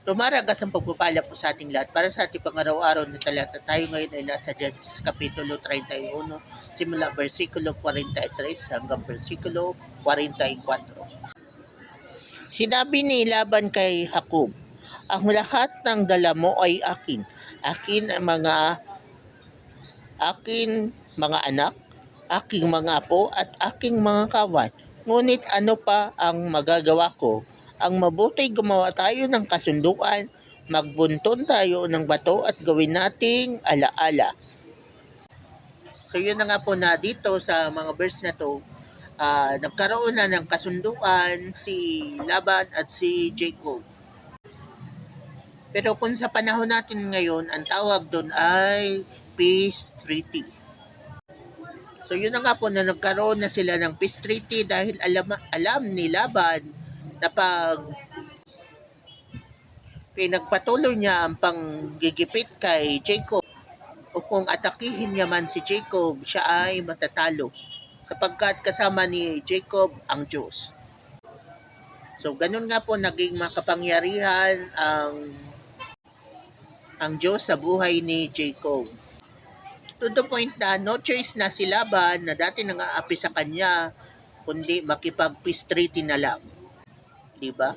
Rumaragas ang pagpapala po sa ating lahat para sa ating pang-araw-araw na talata. Tayo ngayon ay nasa Genesis Kapitulo 31, simula versikulo 43 hanggang versikulo 44. Sinabi ni Laban kay Jacob, ang lahat ng dala mo ay akin. Akin mga anak, aking mga apo at aking mga kawan. Ngunit ano pa ang magagawa ko? Ang mabuti gumawa tayo ng kasunduan, magbunton tayo ng bato at gawin nating alaala. So yun na nga po na dito sa mga verse na to, nagkaroon na ng kasunduan si Laban at si Jacob. Pero kung sa panahon natin ngayon, ang tawag doon ay peace treaty. So yun na nga po na nagkaroon na sila ng peace treaty dahil alam ni Laban na pag pinagpatuloy niya ang panggigipit kay Jacob o kung atakihin niya man si Jacob, siya ay matatalo sapagkat kasama ni Jacob ang Diyos. So ganun nga po naging makapangyarihan ang Diyos sa buhay ni Jacob. To the point na no choice na si Laban na dati nang aapi sa kanya kundi makipag-peace treaty na lang. Diba?